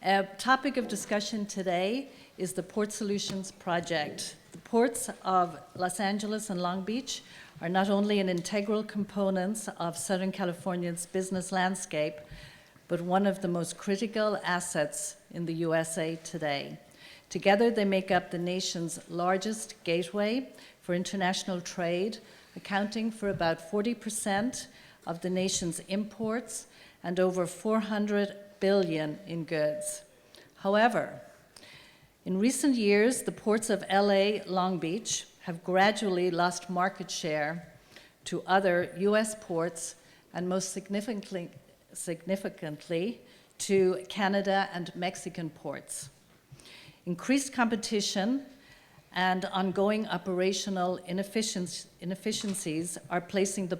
Topic of discussion today is the Port Solutions Project. The ports of Los Angeles and Long Beach are not only an integral component of Southern California's business landscape, but one of the most critical assets in the USA today. Together, they make up the nation's largest gateway for international trade, accounting for about 40% of the nation's imports and over 400 billion in goods. However, in recent years, the ports of LA, Long Beach have gradually lost market share to other US ports and most significantly to Canada and Mexican ports. Increased competition and ongoing operational inefficiencies are placing the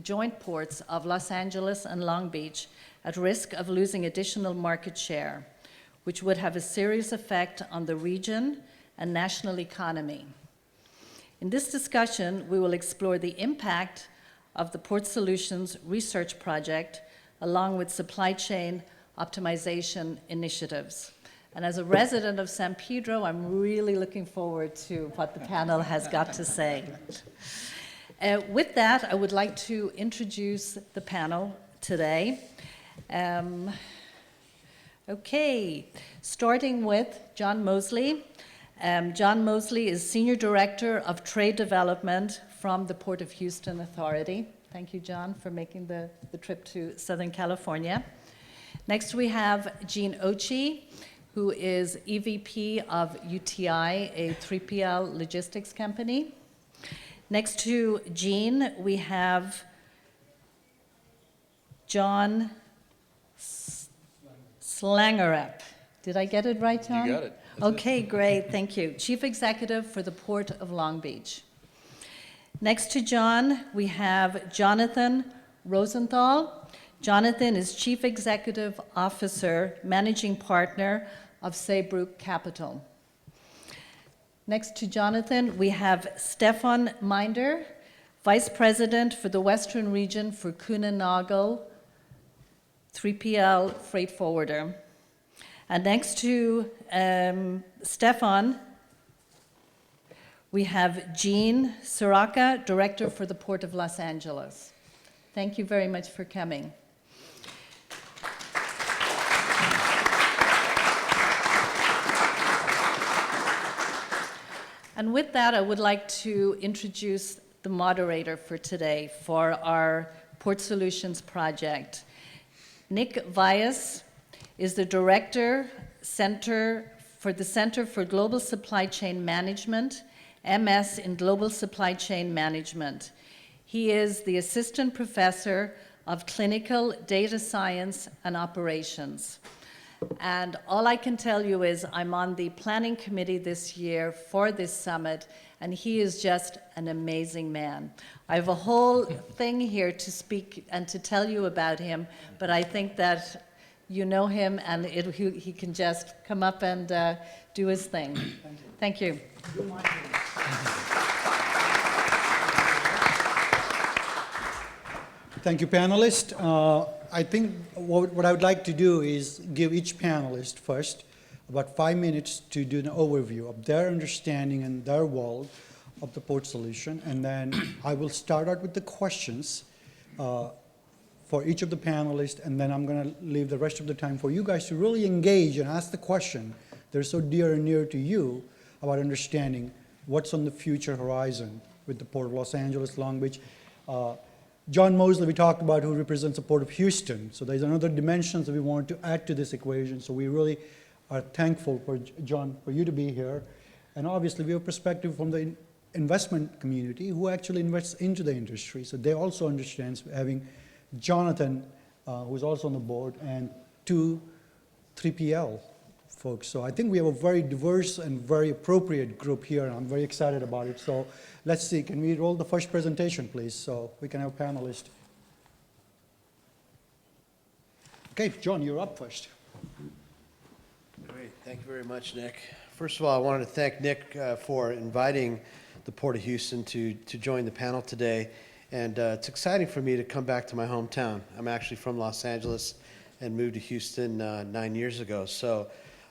joint ports of Los Angeles and Long Beach at risk of losing additional market share, which would have a serious effect on the region and national economy. In this discussion, we will explore the impact of the Port Solutions Research Project along with supply chain optimization initiatives. And as a resident of San Pedro, I'm really looking forward to what the panel has got to say. With that, I would like to introduce the panel today. Okay, starting with John Mosley. John Mosley is Senior Director of Trade Development from the Port of Houston Authority. Thank you, John, for making the trip to Southern California. Next, we have Jean Ochi, who is EVP of UTI, a 3PL logistics company. Next to Jean, we have John Slangerup. Did I get it right, John? You got it. Okay, great, thank you. Chief Executive for the Port of Long Beach. Next to John, we have Jonathan Rosenthal. Jonathan is Chief Executive Officer, Managing Partner of Saybrook Capital. Next to Jonathan, we have Stefan Minder, Vice President for the Western Region for Kuehne Nagel, 3PL Freight Forwarder. And next to Stefan, we have Jean Siraka, Director for the Port of Los Angeles. Thank you very much for coming. And with that, I would like to introduce the moderator for today for our Port Solutions Project. Nick Vyas is the Director for the Center for Global Supply Chain Management, MS in Global Supply Chain Management. He is the Assistant Professor of Clinical Data Science and Operations. And all I can tell you is I'm on the planning committee this year for this summit, and he is just an amazing man. I have a whole thing here to speak and to tell you about him, but I think that you know him and he can just come up and do his thing. Thank you. Thank you, panelists. I think what I would like to do is give each panelist first about 5 minutes to do an overview of their understanding and their world of the port solution. And then I will start out with the questions for each of the panelists, and then I'm going to leave the rest of the time for you guys to really engage and ask the question that are so dear and near to you about understanding what's on the future horizon with the Port of Los Angeles, Long Beach. John Mosley, we talked about, who represents the Port of Houston. So there's another dimension that we wanted to add to this equation. So we really are thankful for John, for you to be here. And obviously, we have perspective from the investment community who actually invests into the industry. So they also understand having Jonathan, who's also on the board, and two 3PL folks. So I think we have a very diverse and very appropriate group here, and I'm very excited about it. So let's see, can we roll the first presentation, please, so we can have panelists. Okay, John, you're up first. Great, thank you very much, Nick. First of all, I wanted to thank Nick for inviting the Port of Houston to join the panel today. And it's exciting for me to come back to my hometown. I'm actually from Los Angeles, and moved to Houston 9 years ago. So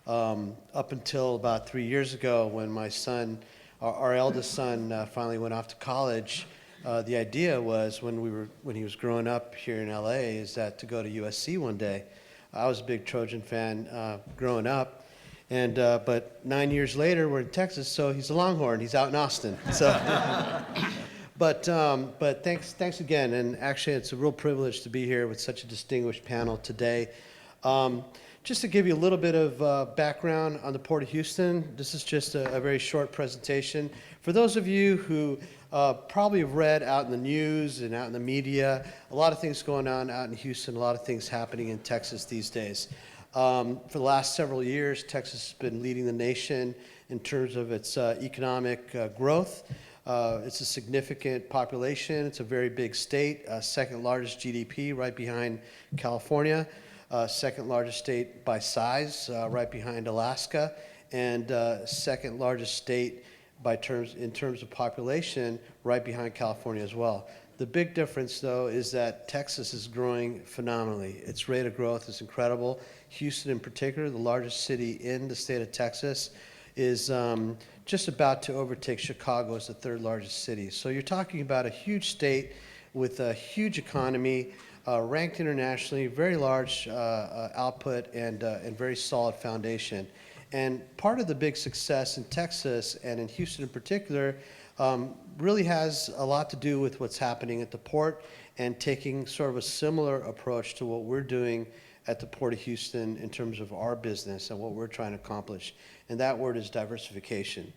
up until about 3 years ago, when my son, our eldest son, finally went off to college, the idea was when he was growing up here in LA is that to go to USC one day. I was a big Trojan fan growing up, and but 9 years later we're in Texas, so he's a Longhorn. He's out in Austin. So, but thanks again, and actually it's a real privilege to be here with such a distinguished panel today. Just to give you a little bit of background on the Port of Houston, this is just a very short presentation. For those of you who probably have read out in the news and out in the media, a lot of things going on out in Houston, a lot of things happening in Texas these days. For the last several years, Texas has been leading the nation in terms of its economic growth. It's a significant population. It's a very big state, second largest GDP right behind California. Second largest state by size, right behind Alaska, and second largest state in terms of population, right behind California as well. The big difference, though, is that Texas is growing phenomenally. Its rate of growth is incredible. Houston, in particular, the largest city in the state of Texas, is just about to overtake Chicago as the third largest city. So you're talking about a huge state with a huge economy, ranked internationally, very large output, and very solid foundation. And part of the big success in Texas, and in Houston in particular, really has a lot to do with what's happening at the port and taking sort of a similar approach to what we're doing at the Port of Houston in terms of our business and what we're trying to accomplish. And that word is diversification.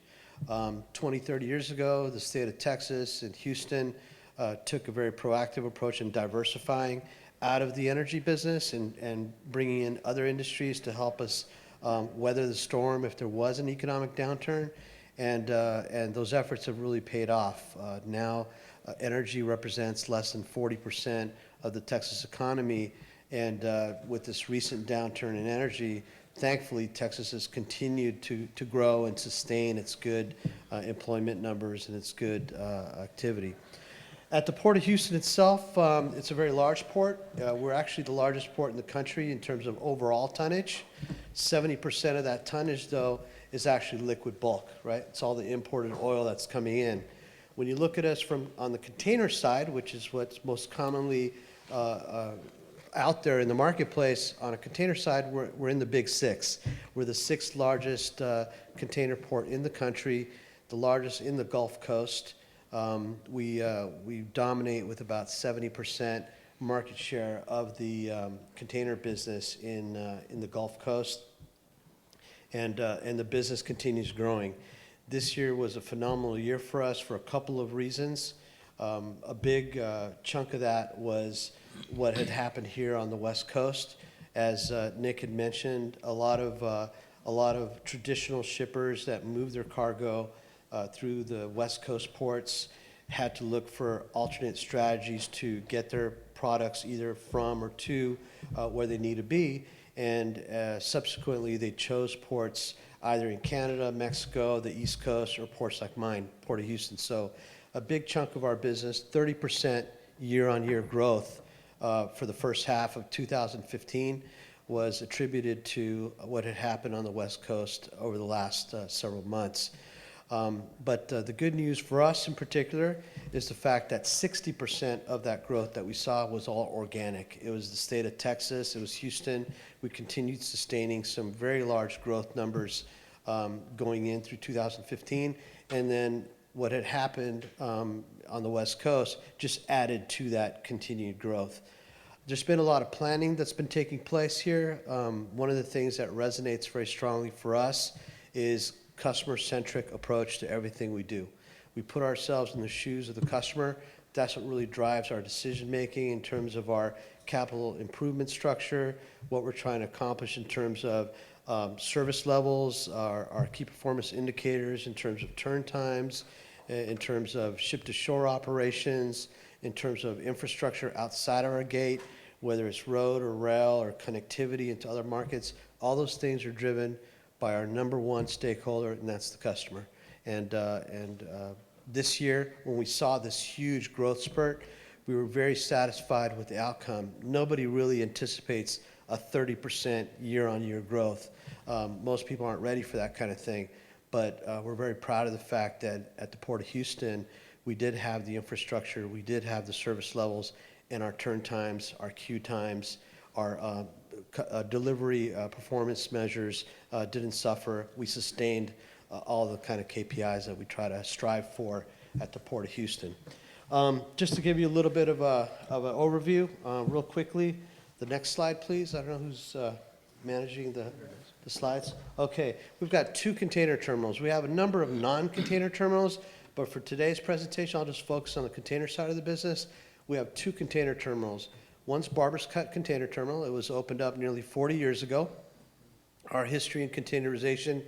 20, 30 years ago, the state of Texas and Houston took a very proactive approach in diversifying out of the energy business and bringing in other industries to help us weather the storm if there was an economic downturn. And those efforts have really paid off. Now, energy represents less than 40% of the Texas economy. And with this recent downturn in energy, thankfully, Texas has continued to grow and sustain its good employment numbers and its good activity. At the Port of Houston itself, it's a very large port. We're actually the largest port in the country in terms of overall tonnage. 70% of that tonnage, though, is actually liquid bulk, right? It's all the imported oil that's coming in. When you look at us from on the container side, which is what's most commonly out there in the marketplace, on a container side, we're in the big six. We're the sixth largest container port in the country, the largest in the Gulf Coast. We dominate with about 70% market share of the container business in the Gulf Coast, and the business continues growing. This year was a phenomenal year for us for a couple of reasons. A big chunk of that was what had happened here on the West Coast. As Nick had mentioned, a lot of traditional shippers that move their cargo through the West Coast ports had to look for alternate strategies to get their products either from or to where they need to be. And subsequently, they chose ports either in Canada, Mexico, the East Coast, or ports like mine, Port of Houston. So a big chunk of our business, 30% year-on-year growth for the first half of 2015, was attributed to what had happened on the West Coast over the last several months. But the good news for us in particular is the fact that 60% of that growth that we saw was all organic. It was the state of Texas, it was Houston. We continued sustaining some very large growth numbers going in through 2015. And then what had happened on the West Coast just added to that continued growth. There's been a lot of planning that's been taking place here. One of the things that resonates very strongly for us is customer-centric approach to everything we do. We put ourselves in the shoes of the customer. That's what really drives our decision-making in terms of our capital improvement structure, what we're trying to accomplish in terms of service levels, our key performance indicators in terms of turn times, in terms of ship-to-shore operations, in terms of infrastructure outside of our gate, whether it's road or rail or connectivity into other markets. All those things are driven by our number one stakeholder, and that's the customer. And this year, when we saw this huge growth spurt, we were very satisfied with the outcome. Nobody really anticipates a 30% year-on-year growth. Most people aren't ready for that kind of thing, but we're very proud of the fact that at the Port of Houston, we did have the infrastructure, we did have the service levels, and our turn times, our queue times, our delivery performance measures didn't suffer. We sustained all the kind of KPIs that we try to strive for at the Port of Houston. Just to give you a little bit of an overview, real quickly, the next slide, please. I don't know who's managing the slides. Okay, we've got 2 container terminals. We have a number of non-container terminals, but for today's presentation, I'll just focus on the container side of the business. We have 2 container terminals. One's Barbers Cut Container Terminal. It was opened up nearly 40 years ago. Our history in containerization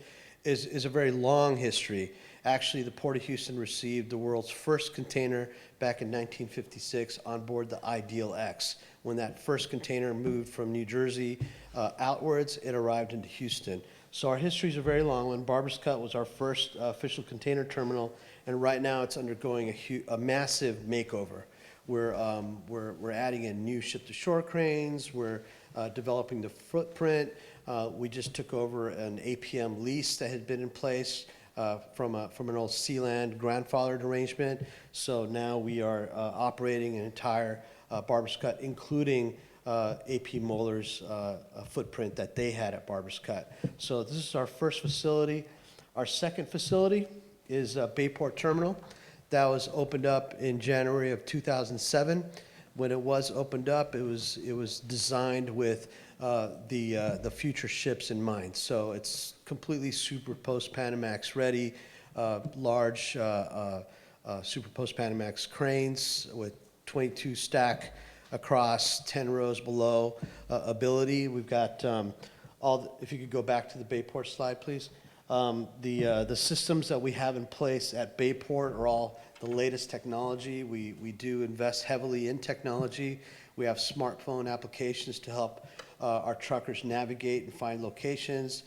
is a very long history. Actually, the Port of Houston received the world's first container back in 1956 on board the Ideal X. When that first container moved from New Jersey outwards, it arrived into Houston. So our history is a very long one. Barbers Cut was our first official container terminal, and right now it's undergoing a massive makeover. We're adding in new ship-to-shore cranes. We're developing the footprint. We just took over an APM lease that had been in place from an old Sealand grandfathered arrangement. So now we are operating an entire Barbers Cut, including AP Moeller's footprint that they had at Barbers Cut. So this is our first facility. Our second facility is Bayport Terminal. That was opened up in January of 2007. When it was opened up, it was designed with the future ships in mind. So it's completely Super Post-Panamax ready, large Super Post-Panamax cranes with 22 stack across, 10 rows below ability. We've got if you could go back to the Bayport slide, please. The systems that we have in place at Bayport are all the latest technology. We do invest heavily in technology. We have smartphone applications to help our truckers navigate and find locations.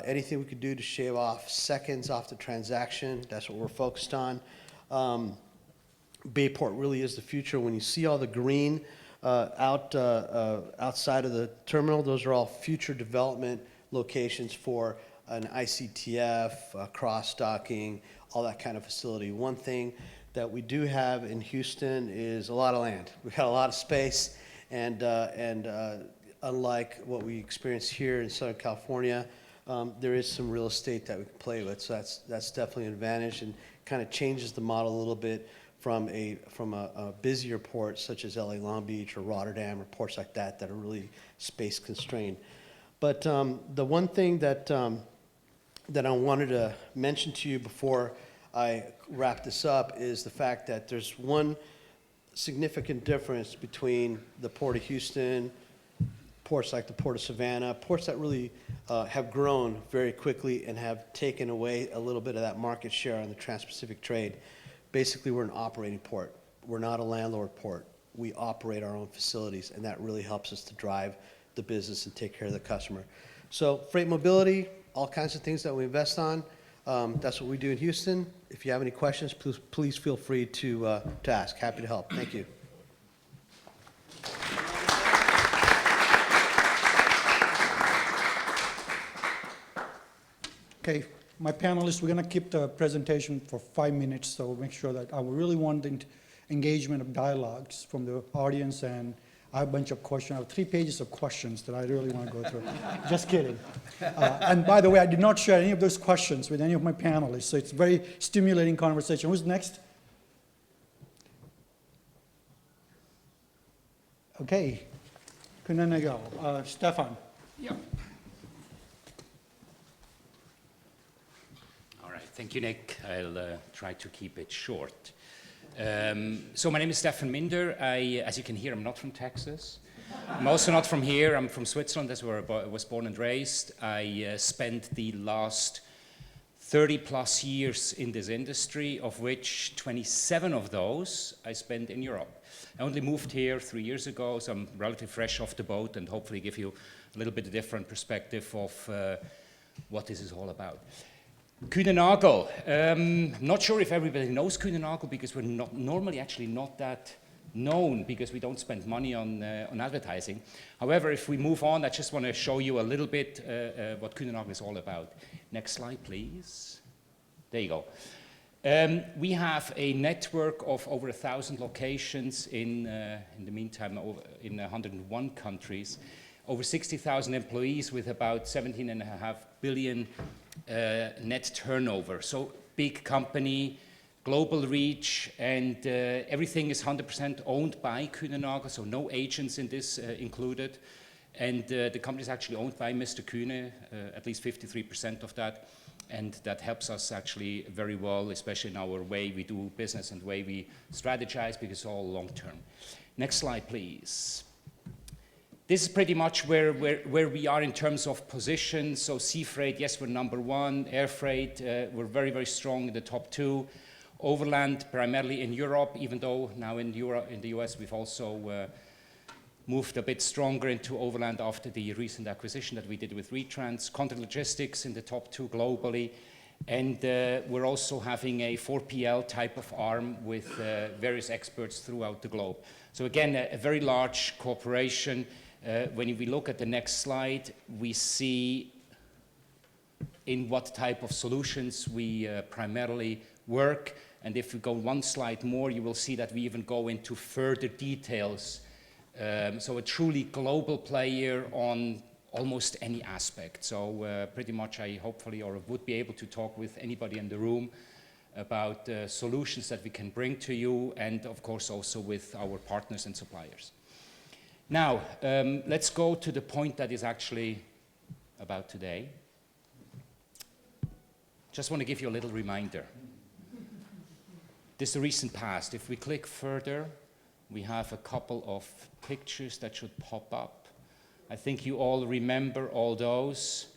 Anything we could do to shave off seconds off the transaction, that's what we're focused on. Bayport really is the future. When you see all the green outside of the terminal, those are all future development locations for an ICTF, cross-docking, all that kind of facility. One thing that we do have in Houston is a lot of land. We've got a lot of space, and unlike what we experience here in Southern California, there is some real estate that we can play with. So that's definitely an advantage, and kind of changes the model a little bit from a busier port such as LA Long Beach or Rotterdam or ports like that that are really space constrained. But the one thing that I wanted to mention to you before I wrap this up is the fact that there's one significant difference between the Port of Houston, ports like the Port of Savannah, ports that really have grown very quickly and have taken away a little bit of that market share on the Trans-Pacific trade. Basically, we're an operating port. We're not a landlord port. We operate our own facilities, and that really helps us to drive the business and take care of the customer. So freight mobility, all kinds of things that we invest on. That's what we do in Houston. If you have any questions, please feel free to ask. Happy to help. Thank you. Okay, my panelists, we're going to keep the presentation for 5 minutes, so make sure that I really want the engagement of dialogues from the audience, and I have a bunch of questions. I have 3 pages of questions that I really want to go through. Just kidding. And by the way, I did not share any of those questions with any of my panelists, so it's a very stimulating conversation. Who's next? Okay, Kunanego, Stefan. Yeah. All right, thank you, Nick. I'll try to keep it short. So my name is Stefan Minder. As you can hear, I'm not from Texas. I'm also not from here. I'm from Switzerland. That's where I was born and raised. I spent the last 30 plus years in this industry, of which 27 of those I spent in Europe. I only moved here 3 years ago, so I'm relatively fresh off the boat, and hopefully give you a little bit different perspective of what this is all about. Kühnenagel. I'm not sure if everybody knows Kühnenagel because we're not normally actually not that known because we don't spend money on advertising. However, if we move on, I just want to show you a little bit what Kühnenagel is all about. Next slide, please. There you go. We have a network of over 1,000 locations in the meantime in 101 countries, over 60,000 employees with about 17.5 billion net turnover. So big company, global reach, and everything is 100% owned by Kühnenagel, so no agents in this included. And the company is actually owned by Mr. Kühne, at least 53% of that. And that helps us actually very well, especially in our way we do business and way we strategize, because it's all long term. Next slide, please. This is pretty much where we are in terms of position. So sea freight, yes, we're number one. Air freight, we're very, very strong in the top two. Overland, primarily in Europe, even though now in the US we've also moved a bit stronger into overland after the recent acquisition that we did with Retrans. Contract logistics in the top two globally. And we're also having a 4PL type of arm with various experts throughout the globe. So again, a very large corporation. When we look at the next slide, we see in what type of solutions we primarily work. And if we go one slide more, you will see that we even go into further details. So a truly global player on almost any aspect. So pretty much I hopefully or would be able to talk with anybody in the room about solutions that we can bring to you, and of course also with our partners and suppliers. Now, let's go to the point that is actually about today. Just want to give you a little reminder. This is the recent past. If we click further, we have a couple of pictures that should pop up. I think you all remember all those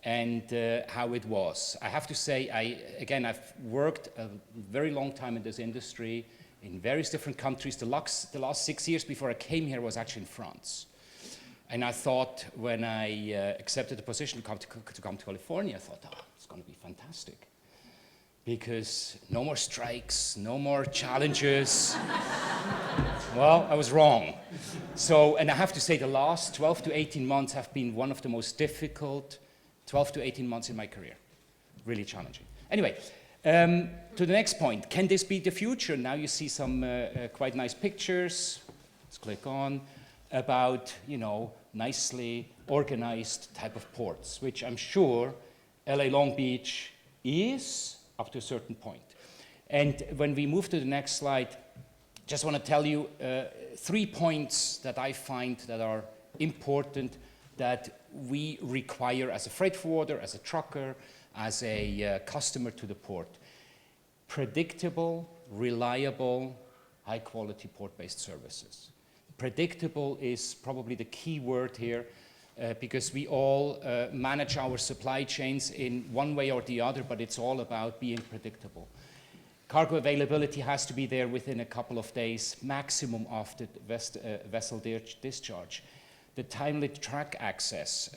and how it was. I have to say, I've worked a very long time in this industry in various different countries. The last 6 years before I came here was actually in France. And I thought when I accepted the position to come to California, I thought, oh, it's going to be fantastic. Because no more strikes, no more challenges. Well, I was wrong. So, and I have to say the last 12 to 18 months have been one of the most difficult 12 to 18 months in my career. Really challenging. Anyway, to the next point. Can this be the future? Now you see some quite nice pictures. Let's click on. About, nicely organized type of ports, which I'm sure LA Long Beach is up to a certain point. And when we move to the next slide, just want to tell you 3 points that I find that are important that we require as a freight forwarder, as a trucker, as a customer to the port. Predictable, reliable, high-quality port-based services. Predictable is probably the key word here because we all manage our supply chains in one way or the other, but it's all about being predictable. Cargo availability has to be there within a couple of days, maximum after vessel discharge. The timely truck access.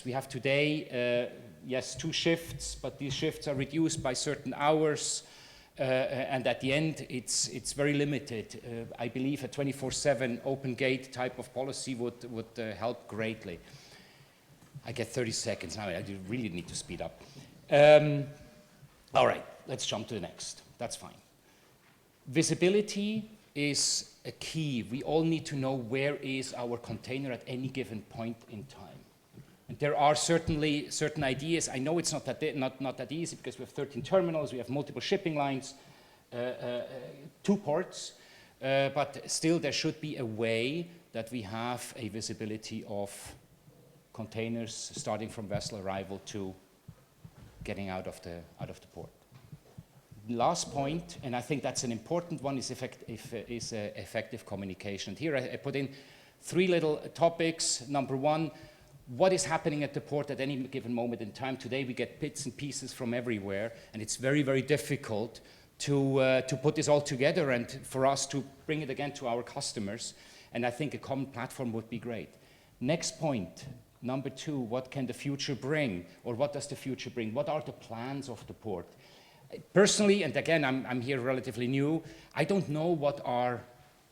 We have today, yes, 2 shifts, but these shifts are reduced by certain hours. And at the end, it's very limited. I believe a 24/7 open gate type of policy would help greatly. I get 30 seconds now. I really need to speed up. All right, let's jump to the next. That's fine. Visibility is a key. We all need to know where is our container at any given point in time. And there are certainly certain ideas. I know it's not that easy because we have 13 terminals, we have multiple shipping lines, 2 ports, but still there should be a way that we have a visibility of containers starting from vessel arrival to getting out of the port. Last point, and I think that's an important one, is effective communication. Here I put in 3 little topics. Number 1, what is happening at the port at any given moment in time? Today we get bits and pieces from everywhere, and it's very, very difficult to put this all together and for us to bring it again to our customers. And I think a common platform would be great. Next point, number 2, what can the future bring? Or what does the future bring? What are the plans of the port? Personally, and again, I'm here relatively new, I don't know what are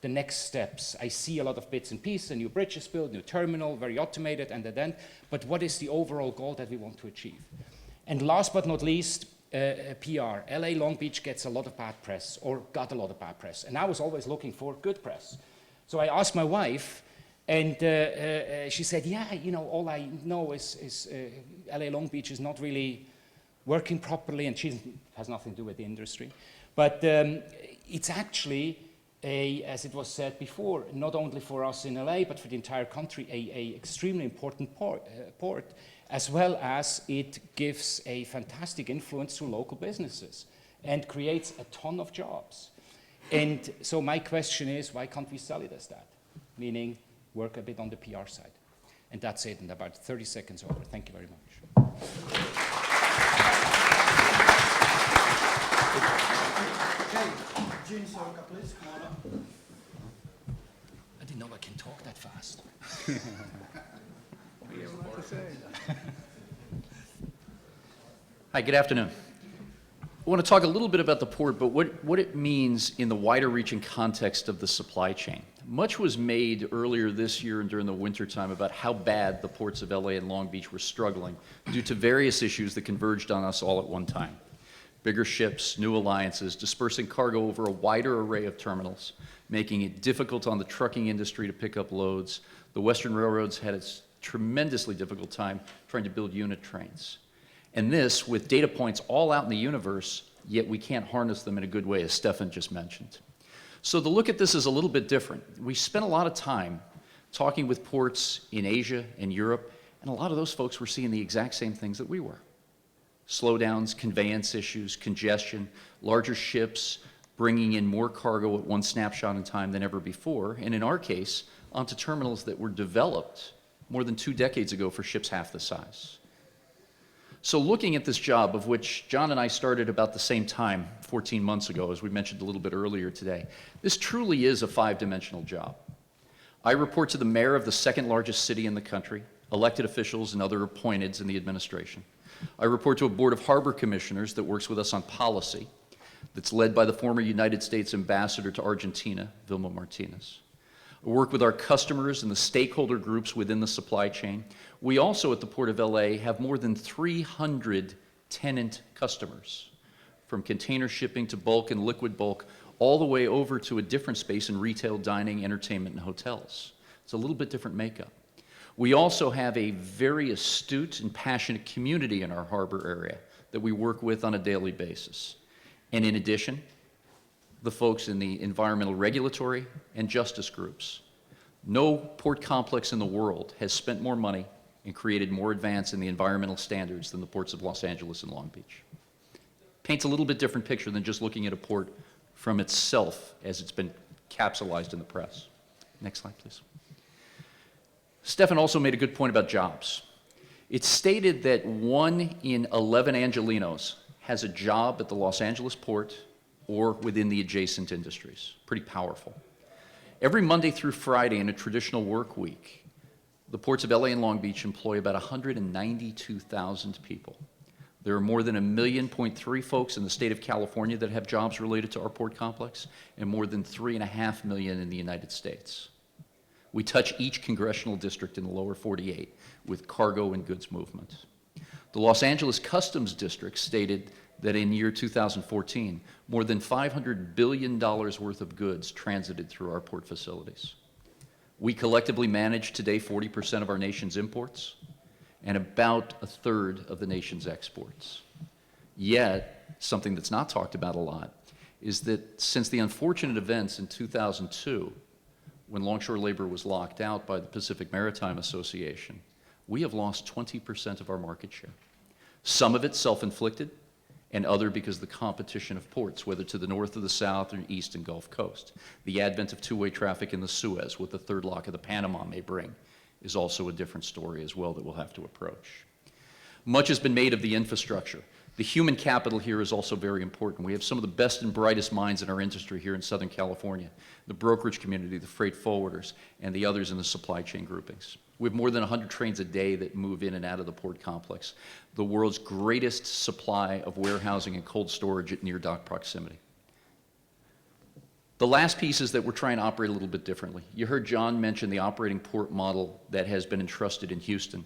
the next steps? I see a lot of bits and pieces, a new bridge is built, new terminal, very automated, and then, but what is the overall goal that we want to achieve? And last but not least, PR. LA Long Beach gets a lot of bad press, or got a lot of bad press, and I was always looking for good press. So I asked my wife, and she said, yeah, you know, all I know is LA Long Beach is not really working properly, and she has nothing to do with the industry. But it's actually, as it was said before, not only for us in LA, but for the entire country, a extremely important port, as well as it gives a fantastic influence to local businesses and creates a ton of jobs. And so my question is, why can't we sell it as that? Meaning, work a bit on the PR side. And that's it, in about 30 seconds over. Thank you very much. Okay, Gene Soroka, please, come on up. I didn't know I can talk that fast. Hi, good afternoon. I want to talk a little bit about the port, but what it means in the wider reaching context of the supply chain. Much was made earlier this year and during the winter time about how bad the ports of LA and Long Beach were struggling due to various issues that converged on us all at one time. Bigger ships, new alliances, dispersing cargo over a wider array of terminals, making it difficult on the trucking industry to pick up loads. The Western railroads had a tremendously difficult time trying to build unit trains. And this with data points all out in the universe, yet we can't harness them in a good way, as Stefan just mentioned. So the look at this is a little bit different. We spent a lot of time talking with ports in Asia and Europe, and a lot of those folks were seeing the exact same things that we were. Slowdowns, conveyance issues, congestion, larger ships bringing in more cargo at one snapshot in time than ever before, and in our case, onto terminals that were developed more than 2 decades ago for ships half the size. So looking at this job, of which John and I started about the same time, 14 months ago, as we mentioned a little bit earlier today, this truly is a 5-dimensional job. I report to the mayor of the 2nd largest city in the country, elected officials and other appointeds in the administration. I report to a board of harbor commissioners that works with us on policy, that's led by the former United States ambassador to Argentina, Vilma Martinez. We work with our customers and the stakeholder groups within the supply chain. We also, at the Port of LA, have more than 300 tenant customers, from container shipping to bulk and liquid bulk, all the way over to a different space in retail, dining, entertainment, and hotels. It's a little bit different makeup. We also have a very astute and passionate community in our harbor area that we work with on a daily basis. And in addition, the folks in the environmental regulatory and justice groups. No port complex in the world has spent more money and created more advance in the environmental standards than the ports of Los Angeles and Long Beach. Paints a little bit different picture than just looking at a port from itself as it's been capsulized in the press. Next slide, please. Stefan also made a good point about jobs. It's stated that 1 in 11 Angelenos has a job at the Los Angeles port or within the adjacent industries. Pretty powerful. Every Monday through Friday in a traditional work week, the ports of LA and Long Beach employ about 192,000 people. There are more than 1.3 million folks in the state of California that have jobs related to our port complex, and more than 3.5 million in the United States. We touch each congressional district in the lower 48 with cargo and goods movement. The Los Angeles Customs District stated that in year 2014, more than $500 billion worth of goods transited through our port facilities. We collectively manage today 40% of our nation's imports and about 1/3 of the nation's exports. Yet, something that's not talked about a lot is that since the unfortunate events in 2002, when longshore labor was locked out by the Pacific Maritime Association, we have lost 20% of our market share. Some of it self-inflicted, and other because of the competition of ports, whether to the north or the south or east and Gulf Coast. The advent of two-way traffic in the Suez, what the third lock of the Panama may bring, is also a different story as well that we'll have to approach. Much has been made of the infrastructure. The human capital here is also very important. We have some of the best and brightest minds in our industry here in Southern California, the brokerage community, the freight forwarders, and the others in the supply chain groupings. We have more than 100 trains a day that move in and out of the port complex, the world's greatest supply of warehousing and cold storage at near dock proximity. The last piece is that we're trying to operate a little bit differently. You heard John mention the operating port model that has been entrusted in Houston.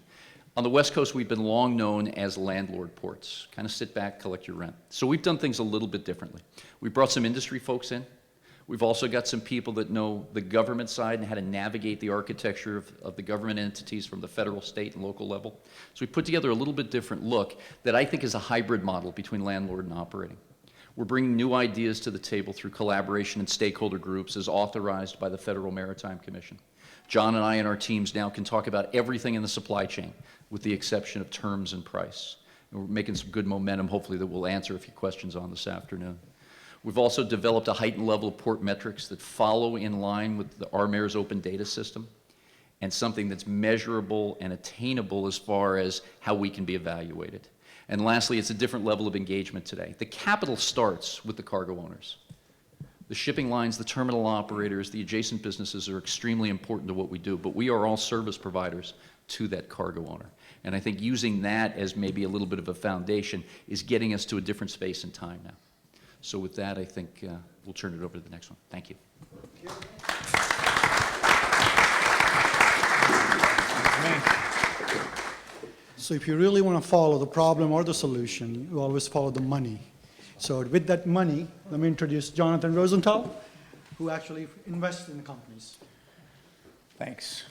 On the West Coast, we've been long known as landlord ports. Kind of sit back, collect your rent. So we've done things a little bit differently. We brought some industry folks in. We've also got some people that know the government side and how to navigate the architecture of the government entities from the federal, state, and local level. So we put together a little bit different look that I think is a hybrid model between landlord and operating. We're bringing new ideas to the table through collaboration and stakeholder groups as authorized by the Federal Maritime Commission. John and I and our teams now can talk about everything in the supply chain with the exception of terms and price. And we're making some good momentum, hopefully, that we'll answer a few questions on this afternoon. We've also developed a heightened level of port metrics that follow in line with the RMAR's open data system and something that's measurable and attainable as far as how we can be evaluated. And lastly, it's a different level of engagement today. The capital starts with the cargo owners. The shipping lines, the terminal operators, the adjacent businesses are extremely important to what we do, but we are all service providers to that cargo owner. And I think using that as maybe a little bit of a foundation is getting us to a different space and time now. So with that, I think we'll turn it over to the next one. Thank you. So if you really want to follow the problem or the solution, you always follow the money. So with that money, let me introduce Jonathan Rosenthal, who actually invests in the companies. Thanks.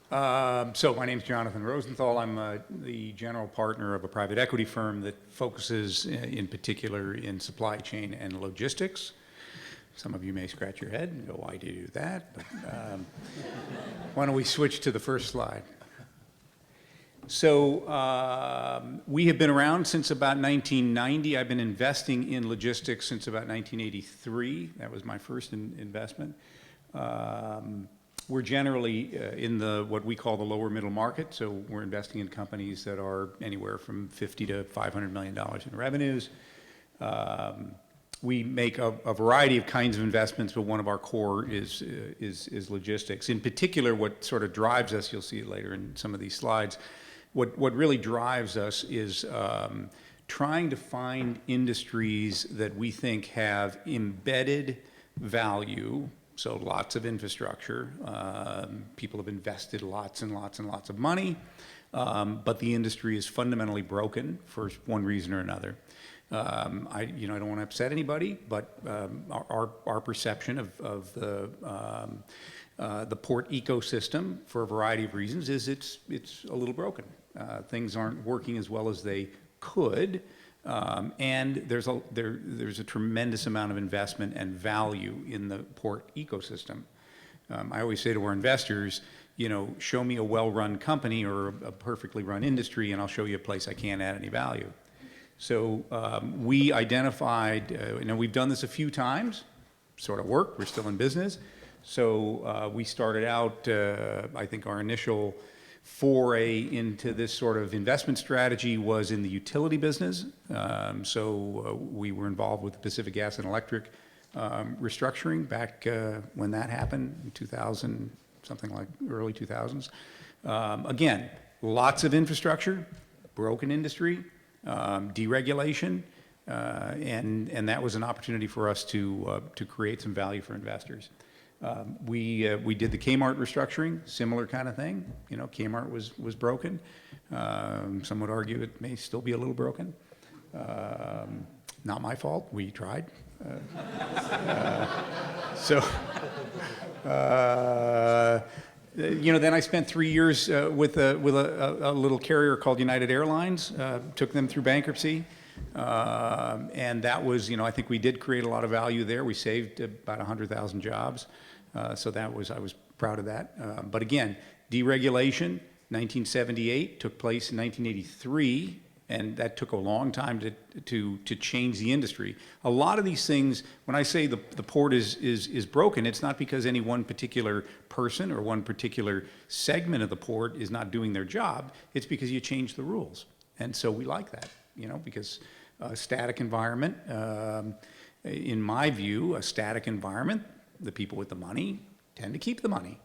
So my name is Jonathan Rosenthal. I'm the general partner of a private equity firm that focuses in particular in supply chain and logistics. Some of you may scratch your head and go, why do you do that? But why don't we switch to the first slide? So we have been around since about 1990. I've been investing in logistics since about 1983. That was my first investment. We're generally in what we call the lower middle market, so we're investing in companies that are anywhere from $50 to $500 million in revenues. We make a variety of kinds of investments, but one of our core is logistics. In particular, what sort of drives us, you'll see it later in some of these slides, what really drives us is trying to find industries that we think have embedded value. So lots of infrastructure. People have invested lots and lots and lots of money, but the industry is fundamentally broken for one reason or another. I don't want to upset anybody, but our perception of the port ecosystem, for a variety of reasons, is it's a little broken. Things aren't working as well as they could. And there's a tremendous amount of investment and value in the port ecosystem. I always say to our investors, show me a well-run company or a perfectly run industry, and I'll show you a place I can't add any value. So we identified, we've done this a few times, sort of worked, we're still in business. So we started out, I think our initial foray into this sort of investment strategy was in the utility business. So we were involved with the Pacific Gas and Electric restructuring back when that happened in 2000, something like early 2000s. Again, lots of infrastructure, broken industry, deregulation, and that was an opportunity for us to create some value for investors. We did the Kmart restructuring, similar kind of thing. Kmart was broken. Some would argue it may still be a little broken. Not my fault. We tried. Then I spent 3 years with a little carrier called United Airlines. Took them through bankruptcy. And that was, I think we did create a lot of value there. We saved about 100,000 jobs. So I was proud of that. But again, deregulation, 1978, took place in 1983, and that took a long time to change the industry. A lot of these things, when I say the port is broken, it's not because any one particular person or one particular segment of the port is not doing their job. It's because you change the rules. And so we like that, because a static environment, in my view, a static environment, the people with the money tend to keep the money.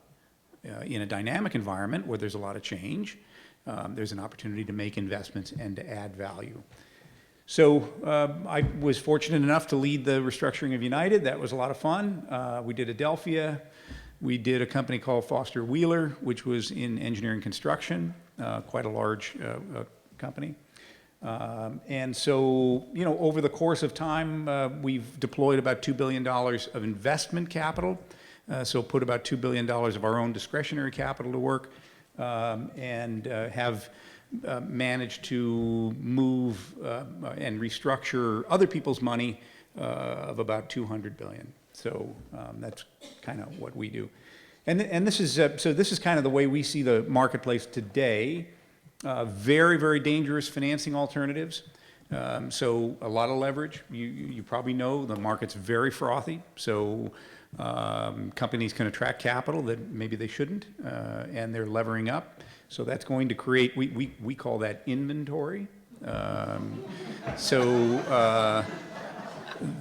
In a dynamic environment where there's a lot of change, there's an opportunity to make investments and to add value. So I was fortunate enough to lead the restructuring of United. That was a lot of fun. We did Adelphia. We did a company called Foster Wheeler, which was in engineering construction, quite a large company. And so, you know, over the course of time, we've deployed about $2 billion of investment capital. So put about $2 billion of our own discretionary capital to work, and have managed to move and restructure other people's money of about $200 billion. So that's kind of what we do. And this is so this is kind of the way we see the marketplace today. Very, very dangerous financing alternatives. So a lot of leverage. You probably know the market's very frothy. So companies can attract capital that maybe they shouldn't, and they're levering up. So that's going to create, we call that inventory.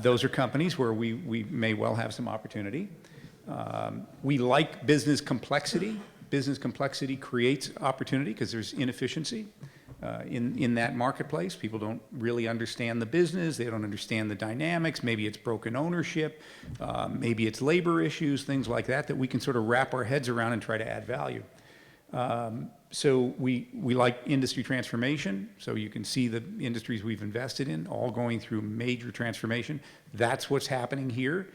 Those are companies where we may well have some opportunity. We like business complexity. Business complexity creates opportunity because there's inefficiency in that marketplace. People don't really understand the business. They don't understand the dynamics. Maybe it's broken ownership. Maybe it's labor issues, things like that, that we can sort of wrap our heads around and try to add value. So we like industry transformation. So you can see the industries we've invested in all going through major transformation. That's what's happening here.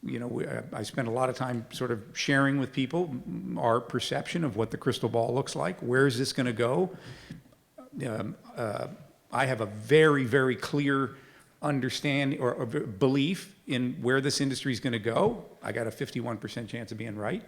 You know, I spend a lot of time sort of sharing with people our perception of what the crystal ball looks like. Where is this going to go? I have a very, very clear understanding or belief in where this industry is going to go. I got a 51% chance of being right.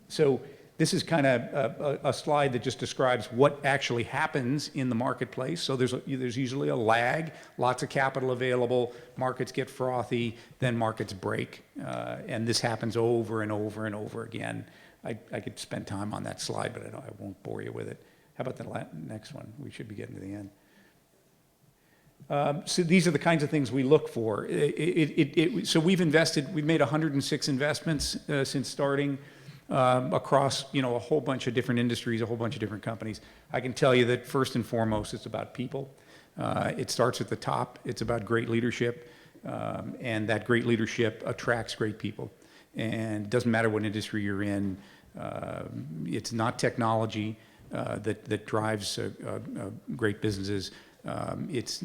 So this is kind of a slide that just describes what actually happens in the marketplace. So there's usually a lag, lots of capital available, markets get frothy, then markets break. And this happens over and over and over again. I could spend time on that slide, but I won't bore you with it. How about the next one? We should be getting to the end. So these are the kinds of things we look for. So we've made 106 investments since starting. Across, you know, a whole bunch of different industries, a whole bunch of different companies. I can tell you that first and foremost, it's about people. It starts at the top. It's about great leadership, and that great leadership attracts great people. And it doesn't matter what industry you're in. It's not technology that drives great businesses. It's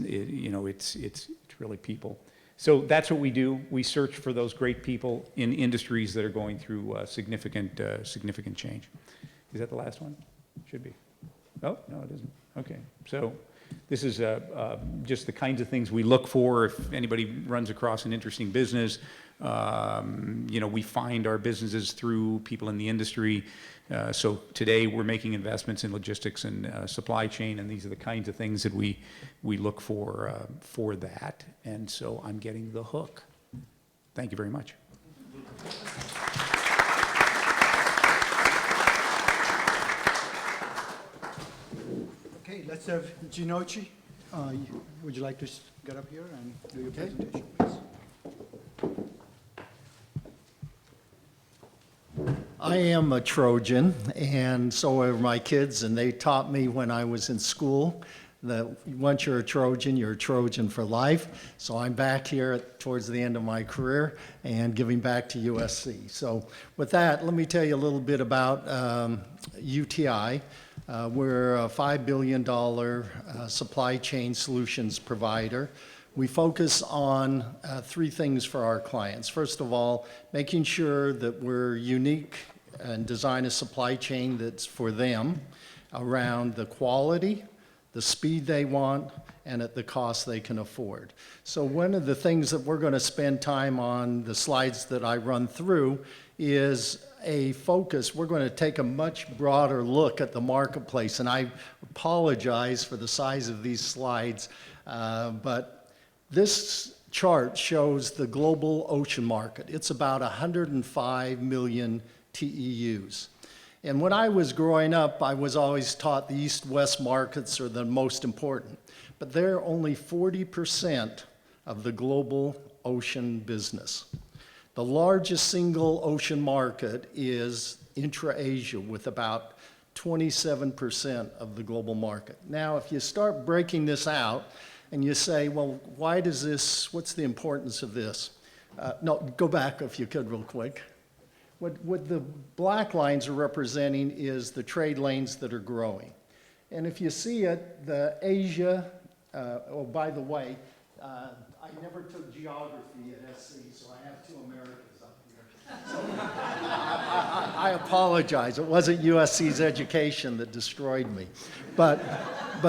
really people. So that's what we do. We search for those great people in industries that are going through significant change. Is that the last one? Should be. Oh, no, it isn't. Okay. So this is just the kinds of things we look for if anybody runs across an interesting business. You know, we find our businesses through people in the industry. So today we're making investments in logistics and supply chain, and these are the kinds of things that we look for that. And so I'm getting the hook. Thank you very much. Okay, let's have Ginochi. Would you like to get up here and do your presentation, please? I am a Trojan, and so are my kids, and they taught me when I was in school that once you're a Trojan for life. So I'm back here towards the end of my career and giving back to USC. So with that, let me tell you a little bit about UTI. We're a $5 billion supply chain solutions provider. We focus on three things for our clients. First of all, making sure that we're unique and design a supply chain that's for them around the quality, the speed they want, and at the cost they can afford. So one of the things that we're going to spend time on, the slides that I run through, is a focus. We're going to take a much broader look at the marketplace, and I apologize for the size of these slides, but this chart shows the global ocean market. It's about 105 million TEUs. And when I was growing up, I was always taught the east-west markets are the most important. But they're only 40% of the global ocean business. The largest single ocean market is intra-Asia with about 27% of the global market. Now, if you start breaking this out and you say, well, why does this, what's the importance of this? No, go back if you could real quick. What the black lines are representing is the trade lanes that are growing. And if you see it, the Asia, oh, by the way, I never took geography at SC, so I have two Americans up here. So I apologize. It wasn't USC's education that destroyed me. But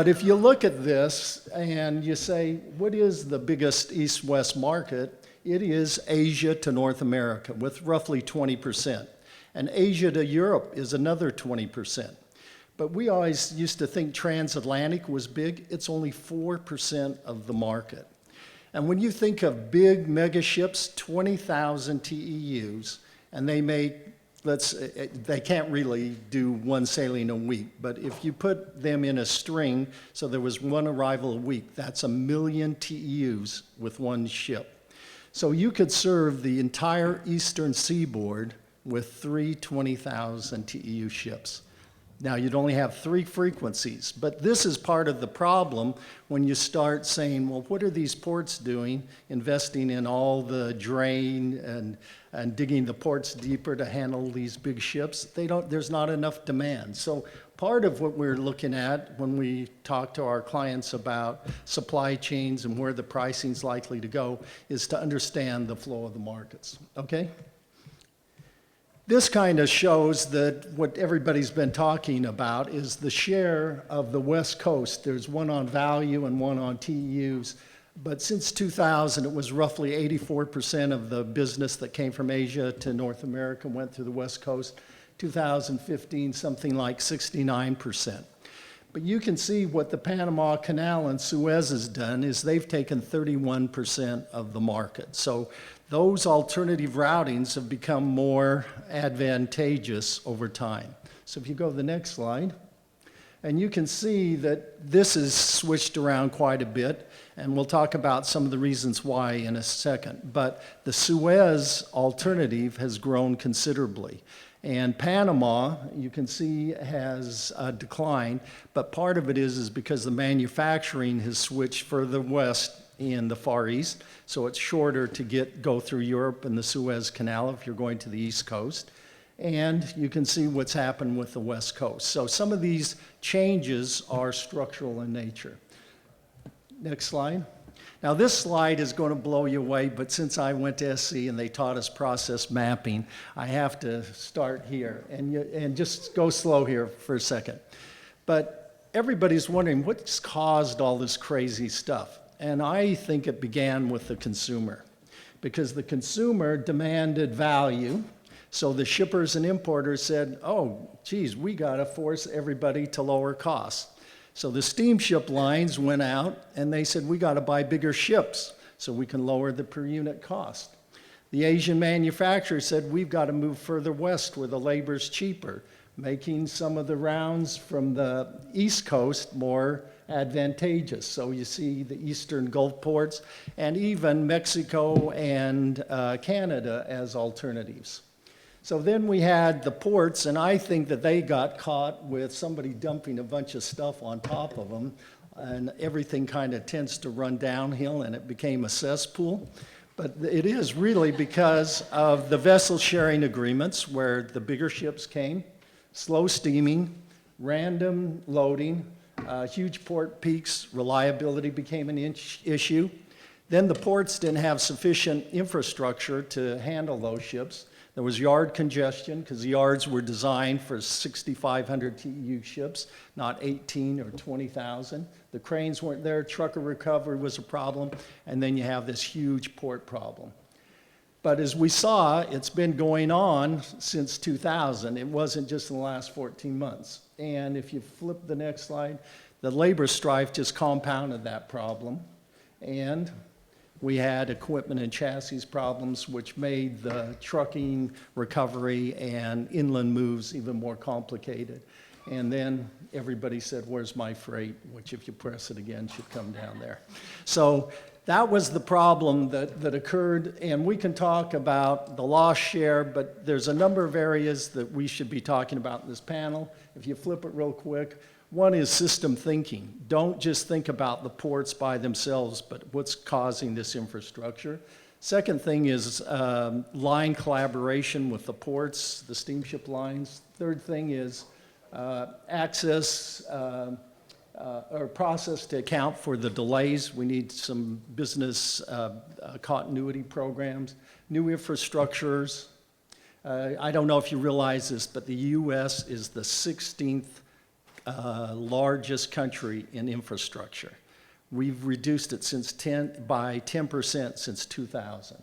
if you look at this and you say, what is the biggest east-west market? It is Asia to North America with roughly 20%. And Asia to Europe is another 20%. But we always used to think transatlantic was big. It's only 4% of the market. And when you think of big mega ships, 20,000 TEUs, and they make, they can't really do one sailing a week, but if you put them in a string, so there was one arrival a week, that's 1 million TEUs with one ship. So you could serve the entire eastern seaboard with 3 20,000 TEU ships. Now, you'd only have 3 frequencies, but this is part of the problem when you start saying, well, what are these ports doing, investing in all the drain and digging the ports deeper to handle these big ships? There's not enough demand. So part of what we're looking at when we talk to our clients about supply chains and where the pricing's likely to go is to understand the flow of the markets, okay? This kind of shows that what everybody's been talking about is the share of the West Coast. There's one on value and one on TEUs. But since 2000, it was roughly 84% of the business that came from Asia to North America went through the West Coast. 2015, something like 69%. But you can see what the Panama Canal and Suez has done is they've taken 31% of the market. So those alternative routings have become more advantageous over time. So if you go to the next slide, and you can see that this has switched around quite a bit, and we'll talk about some of the reasons why in a second. But the Suez alternative has grown considerably. And Panama, you can see, has declined, but part of it is because the manufacturing has switched further west in the Far East, so it's shorter to go through Europe and the Suez Canal if you're going to the East Coast. And you can see what's happened with the West Coast. So some of these changes are structural in nature. Next slide. Now this slide is going to blow you away, but since I went to SC and they taught us process mapping, I have to start here. And just go slow here for a second. But everybody's wondering what's caused all this crazy stuff. And I think it began with the consumer, because the consumer demanded value. So the shippers and importers said, oh, geez, we got to force everybody to lower costs. So the steamship lines went out and they said, we got to buy bigger ships so we can lower the per unit cost. The Asian manufacturers said, we've got to move further west where the labor's cheaper, making some of the rounds from the East Coast more advantageous. So you see the Eastern Gulf ports and even Mexico and Canada as alternatives. So then we had the ports, and I think that they got caught with somebody dumping a bunch of stuff on top of them, and everything kind of tends to run downhill, and it became a cesspool. But it is really because of the vessel sharing agreements where the bigger ships came, slow steaming, random loading, huge port peaks, reliability became an issue. Then the ports didn't have sufficient infrastructure to handle those ships. There was yard congestion because the yards were designed for 6,500 TEU ships, not 18 or 20,000. The cranes weren't there, trucker recovery was a problem, and then you have this huge port problem. But as we saw, it's been going on since 2000. It wasn't just in the last 14 months. And if you flip the next slide, the labor strife just compounded that problem. And we had equipment and chassis problems, which made the trucking recovery and inland moves even more complicated. And then everybody said, where's my freight? Which if you press it again, should come down there. So that was the problem that occurred. And we can talk about the loss share, but there's a number of areas that we should be talking about in this panel. If you flip it real quick, one is system thinking. Don't just think about the ports by themselves, but what's causing this infrastructure. Second thing is line collaboration with the ports, the steamship lines. Third thing is access or process to account for the delays. We need some business continuity programs, new infrastructures. I don't know if you realize this, but the U.S. is the 16th largest country in infrastructure. We've reduced it by 10% since 2000.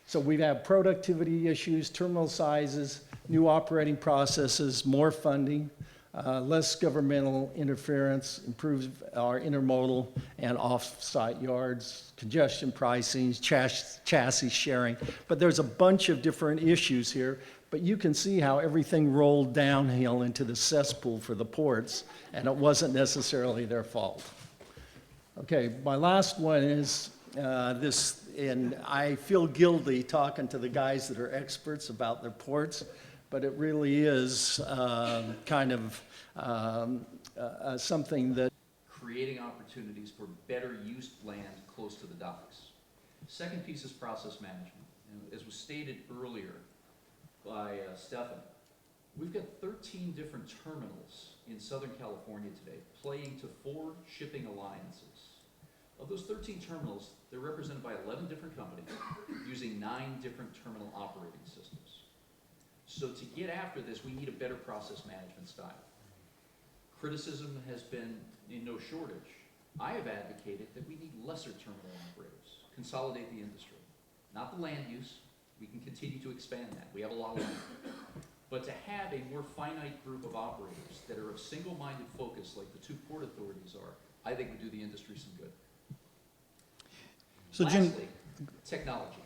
So we've had productivity issues, terminal sizes, new operating processes, more funding, less governmental interference, improves our intermodal and off-site yards, congestion pricing, chassis sharing. But there's a bunch of different issues here. But you can see how everything rolled downhill into the cesspool for the ports, and it wasn't necessarily their fault. Okay, my last one is this, and I feel guilty talking to the guys that are experts about their ports, but it really is kind of something that Creating opportunities for better used land close to the docks. Second piece is process management. And as was stated earlier by Stefan, we've got 13 different terminals in Southern California today playing to 4 shipping alliances. Of those 13 terminals, they're represented by 11 different companies using 9 different terminal operating systems. So to get after this, we need a better process management style. Criticism has been in no shortage. I have advocated that we need lesser terminal operators, consolidate the industry. Not the land use, we can continue to expand that. We have a lot of land. But to have a more finite group of operators that are of single-minded focus like the 2 port authorities are, I think would do the industry some good. So Jim, Lastly, technology.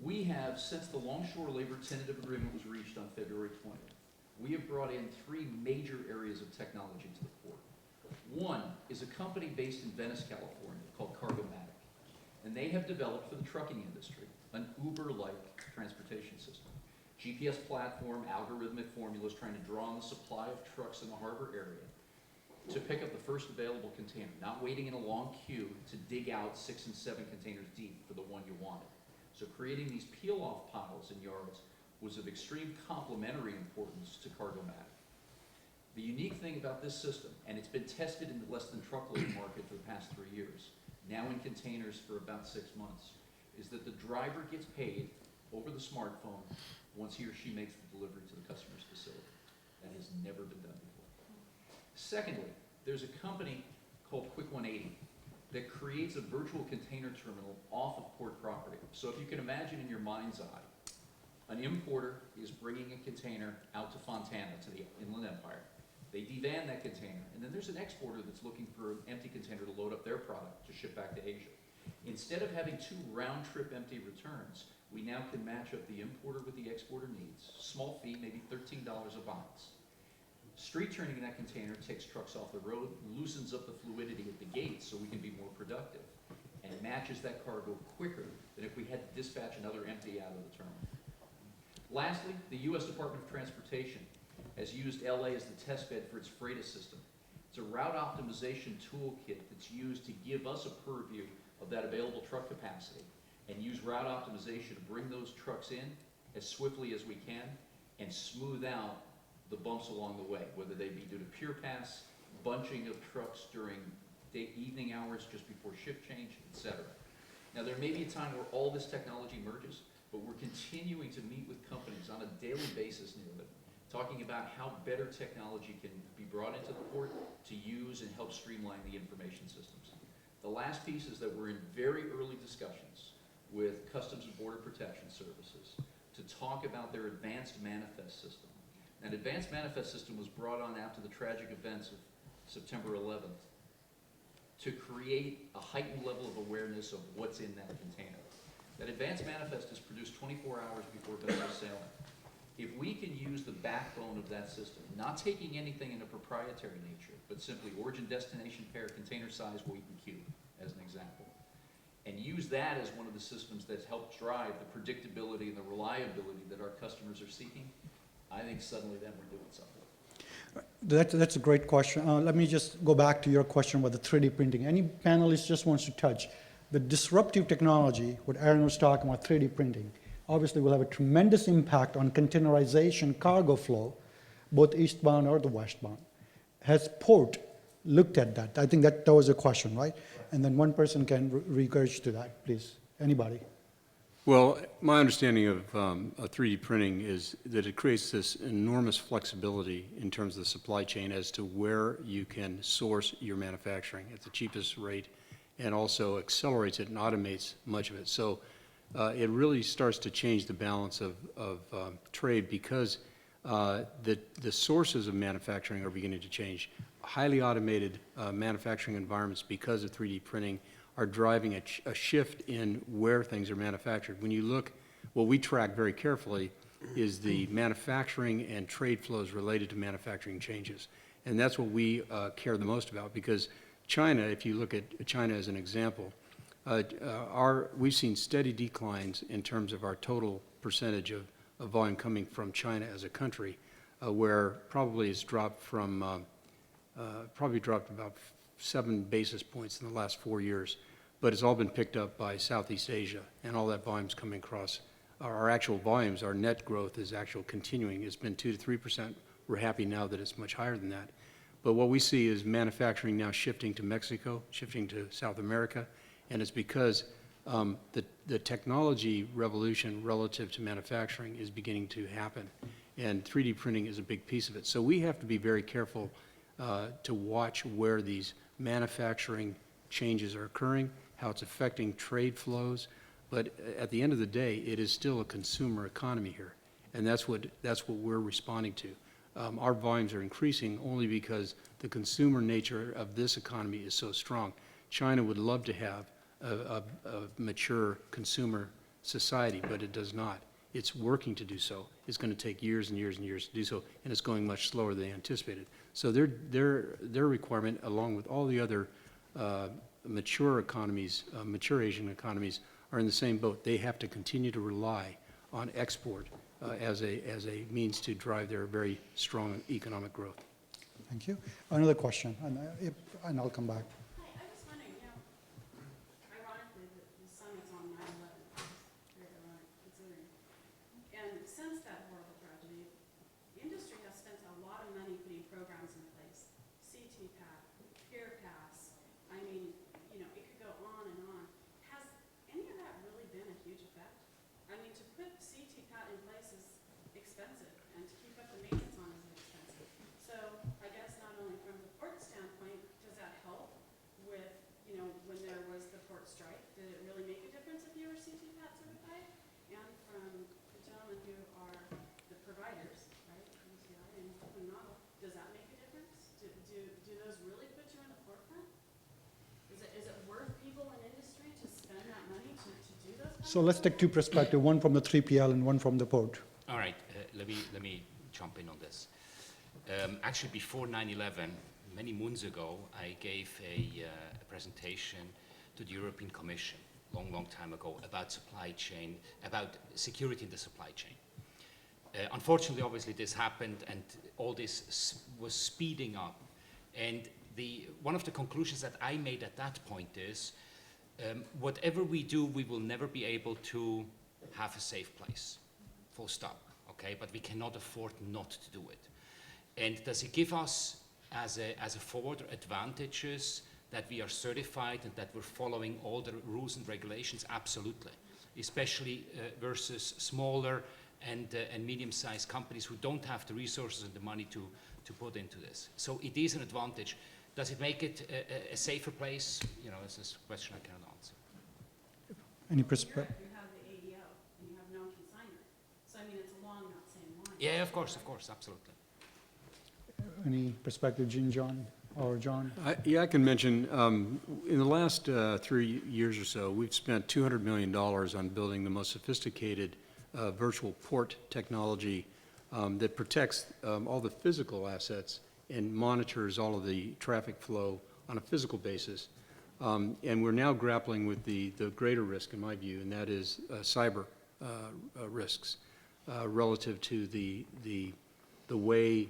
We have, since the Longshore Labor Tentative Agreement was reached on February 20th, we have brought in 3 major areas of technology to the port. One is a company based in Venice, California called Cargomatic, and they have developed for the trucking industry an Uber-like transportation system. GPS platform, algorithmic formulas trying to draw on the supply of trucks in the harbor area to pick up the first available container, not waiting in a long queue to dig out 6 and 7 containers deep for the one you wanted. So creating these peel-off piles in yards was of extreme complementary importance to Cargomatic. The unique thing about this system, and it's been tested in the less than truckload market for the past 3 years, now in containers for about 6 months, is that the driver gets paid over the smartphone once he or she makes the delivery to the customer's facility. That has never been done before. Secondly, there's a company called Quick 180 that creates a virtual container terminal off of port property. So if you can imagine in your mind's eye, an importer is bringing a container out to Fontana, to the Inland Empire. They devan that container, and then there's an exporter that's looking for an empty container to load up their product to ship back to Asia. Instead of having 2 round-trip empty returns, we now can match up the importer with the exporter needs. Small fee, maybe $13 a box. Street turning that container takes trucks off the road, loosens up the fluidity at the gates so we can be more productive, and matches that cargo quicker than if we had to dispatch another empty out of the terminal. Lastly, the U.S. Department of Transportation has used LA as the test bed for its Freighta system. It's a route optimization toolkit that's used to give us a purview of that available truck capacity and use route optimization to bring those trucks in as swiftly as we can and smooth out the bumps along the way, whether they be due to pier pass, bunching of trucks during evening hours just before shift change, etc. Now there may be a time where all this technology merges, but we're continuing to meet with companies on a daily basis nearly, talking about how better technology can be brought into the port to use and help streamline the information systems. The last piece is that we're in very early discussions with Customs and Border Protection Services to talk about their advanced manifest system. An advanced manifest system was brought on after the tragic events of September 11th to create a heightened level of awareness of what's in that container. That advanced manifest is produced 24 hours before vessel sailing. If we can use the backbone of that system, not taking anything in a proprietary nature, but simply origin, destination, pair, container size, weight, and cube, as an example, and use that as one of the systems that helps drive the predictability and the reliability that our customers are seeking, I think suddenly then we're doing something. That's a great question. Let me just go back to your question about the 3D printing. Any panelist just wants to touch the disruptive technology, what Aaron was talking about, 3D printing, obviously will have a tremendous impact on containerization cargo flow, both eastbound or the westbound. Has port looked at that? I think that was a question, right? And then one person can regurgitate to that, please. Anybody? Well, my understanding of 3D printing is that it creates this enormous flexibility in terms of the supply chain as to where you can source your manufacturing at the cheapest rate, and also accelerates it and automates much of it. So it really starts to change the balance of trade, because the sources of manufacturing are beginning to change. Highly automated manufacturing environments, because of 3D printing, are driving a shift in where things are manufactured. When you look, what we track very carefully is the manufacturing and trade flows related to manufacturing changes. And that's what we care the most about, because China, if you look at China as an example, we've seen steady declines in terms of our total percentage of volume coming from China as a country, where probably it's dropped from, probably dropped about 7 basis points in the last 4 years, but it's all been picked up by Southeast Asia, and all that volume's coming across. Our actual volumes, our net growth is actually continuing. It's been 2 to 3%. We're happy now that it's much higher than that. But what we see is manufacturing now shifting to Mexico, shifting to South America, and it's because the technology revolution relative to manufacturing is beginning to happen, and 3D printing is a big piece of it. So we have to be very careful to watch where these manufacturing changes are occurring, how it's affecting trade flows. But at the end of the day, it is still a consumer economy here, and that's what we're responding to. Our volumes are increasing only because the consumer nature of this economy is so strong. China would love to have a mature consumer society, but it does not. It's working to do so. It's going to take years and years and years to do so, and it's going much slower than anticipated. So their requirement, along with all the other mature economies, mature Asian economies, are in the same boat. They have to continue to rely on export as a means to drive their very strong economic growth. Thank you. Another question, and I'll come back. Hi, I was wondering, ironically, the summit's on 9/11, very ironic considering. And since that horrible tragedy, the industry has spent a lot of money putting programs in place. CTPAT, Peer Pass, I mean, it could go on and on. Has any of that really been a huge effect? I mean, to put CTPAT in place is expensive, and to keep up the maintenance on is expensive. So I guess not only from the port standpoint, does that help with, when there was the port strike, did it really make a difference if you were CTPAT certified? And from the gentlemen who are the providers, right, UCI and Novel, does that make a difference? Do those really put you in the forefront? Is it worth people in industry to spend that money to do those kinds So let's take two perspectives, one from the 3PL and one from the port. All right, let me jump in on this. Actually, before 9/11, many moons ago, I gave a presentation to the European Commission, long time ago, about supply chain, about security in the supply chain. Unfortunately, obviously, this happened, and all this was speeding up. And one of the conclusions that I made at that point is, whatever we do, we will never be able to have a safe place, full stop, okay? But we cannot afford not to do it. And does it give us, as a forwarder, advantages that we are certified and that we're following all the rules and regulations? Absolutely, especially versus smaller and medium-sized companies who don't have the resources and the money to put into this. So it is an advantage. Does it make it a safer place? This is a question I cannot answer. Any perspective? You have the AEO, and you have non-consignment. So, I mean, it's along that same line. Yeah, of course, absolutely. Any perspective, Jean, John, or John? I can mention, in the last 3 years or so, we've spent $200 million on building the most sophisticated virtual port technology that protects all the physical assets and monitors all of the traffic flow on a physical basis. And we're now grappling with the greater risk, in my view, and that is cyber risks relative to the way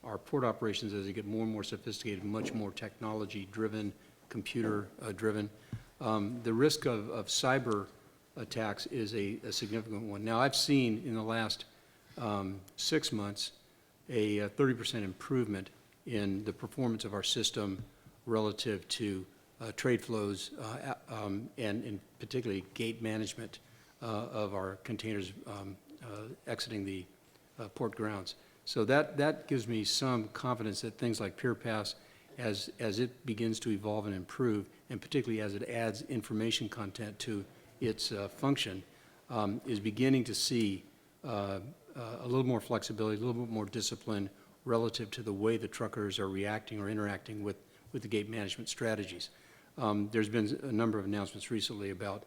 our port operations, as they get more and more sophisticated, much more technology-driven, computer-driven. The risk of cyber attacks is a significant one. Now, I've seen in the last 6 months a 30% improvement in the performance of our system relative to trade flows and particularly gate management of our containers exiting the port grounds. So that gives me some confidence that things like PeerPass, as it begins to evolve and improve, and particularly as it adds information content to its function, is beginning to see a little more flexibility, a little bit more discipline relative to the way the truckers are reacting or interacting with the gate management strategies. There's been a number of announcements recently about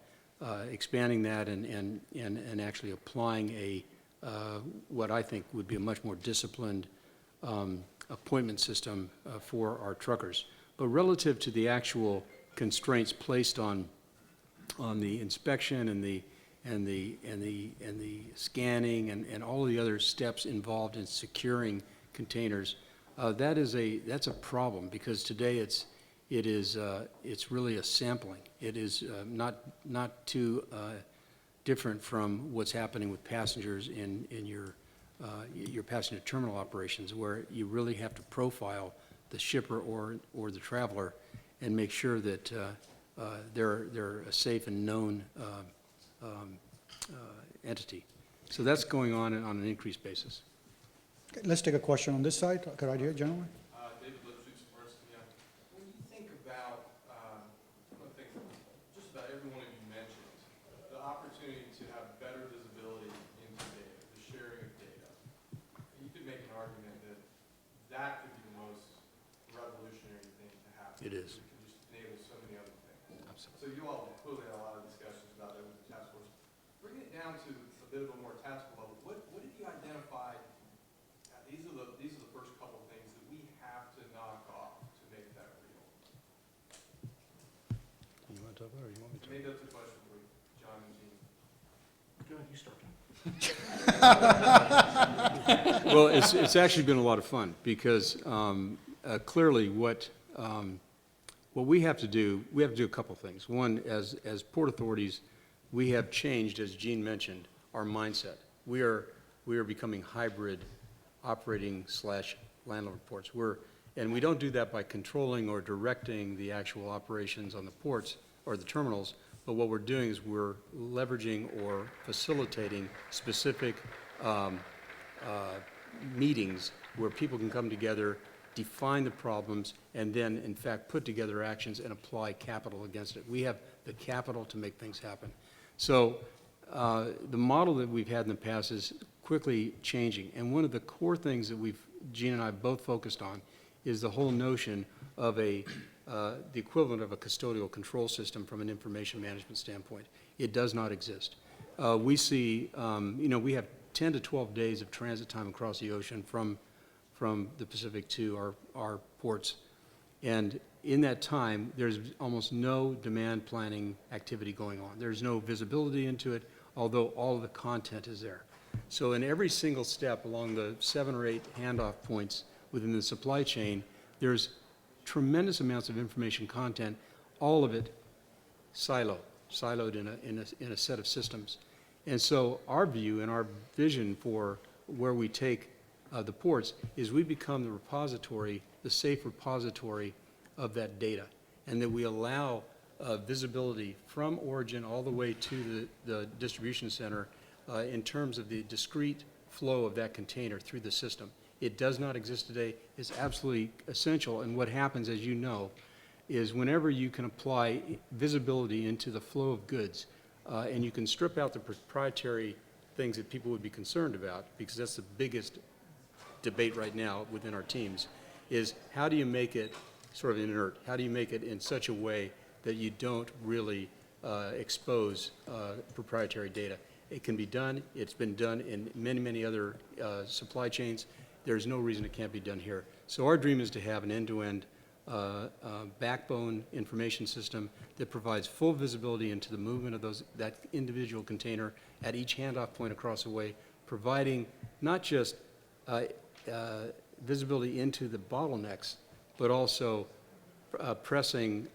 expanding that and actually applying what I think would be a much more disciplined appointment system for our truckers. But relative to the actual constraints placed on the inspection and the scanning and all of the other steps involved in securing containers, that's a problem, because today it's really a sampling. It is not too different from what's happening with passengers in your passenger terminal operations, where you really have to profile the shipper or the traveler and make sure that they're a safe and known entity. So that's going on an increased basis. Okay, let's take a question on this side. Right here, gentlemen. David Lipschitz, Bernstein. When you think about one of the things just about every one of you mentioned, the opportunity to have better visibility into data, the sharing of data, you could make an argument that that could be the most revolutionary thing to happen. It is. It could just enable so many other things. Absolutely. So you all clearly had a lot of discussions about that with the task force. Bring it down to a bit of a more tactical level. What did you identify? These are the first couple of things that we have to knock off to make that real. You want to talk about it, or you want me to? Maybe that's a question for John and Gene. Go ahead, you start. Well, it's actually been a lot of fun, because clearly what we have to do a couple things. One, as port authorities, we have changed, as Gene mentioned, our mindset. We are becoming hybrid operating / landlord ports. And we don't do that by controlling or directing the actual operations on the ports or the terminals, but what we're doing is we're leveraging or facilitating specific meetings where people can come together, define the problems, and then, in fact, put together actions and apply capital against it. We have the capital to make things happen. So the model that we've had in the past is quickly changing. And one of the core things that Gene and I both focused on is the whole notion of the equivalent of a custodial control system from an information management standpoint. It does not exist. We see, we have 10 to 12 days of transit time across the ocean from the Pacific to our ports. And in that time, there's almost no demand planning activity going on. There's no visibility into it, although all of the content is there. So in every single step along the 7 or 8 handoff points within the supply chain, there's tremendous amounts of information content, all of it siloed in a set of systems. And so our view and our vision for where we take the ports is we become the repository, the safe repository of that data, and that we allow visibility from origin all the way to the distribution center in terms of the discrete flow of that container through the system. It does not exist today. It's absolutely essential. And what happens, as you know, is whenever you can apply visibility into the flow of goods, and you can strip out the proprietary things that people would be concerned about, because that's the biggest debate right now within our teams, is how do you make it sort of inert? How do you make it in such a way that you don't really expose proprietary data? It can be done. It's been done in many, many other supply chains. There's no reason it can't be done here. So our dream is to have an end-to-end backbone information system that provides full visibility into the movement of that individual container at each handoff point across the way, providing not just visibility into the bottlenecks, but also pressing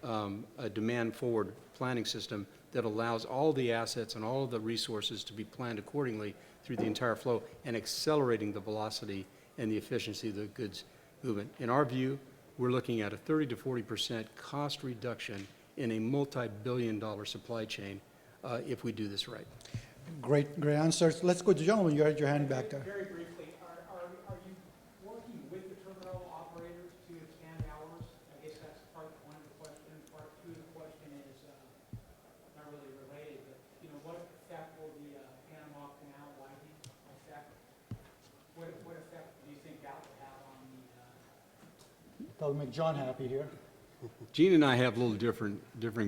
a demand-forward planning system that allows all the assets and all of the resources to be planned accordingly through the entire flow and accelerating the velocity and the efficiency of the goods movement. In our view, we're looking at a 30 to 40% cost reduction in a multi-billion-dollar supply chain if we do this right. Great answers. Let's go to gentlemen. You had your hand back there. Very briefly, are you working with the terminal operators to expand hours? I guess that's part one of the question. Part two of the question is not really related, but what effect will the Panama Canal widening affect? What effect do you think that will have on the? That'll make John happy here. Gene and I have a little differing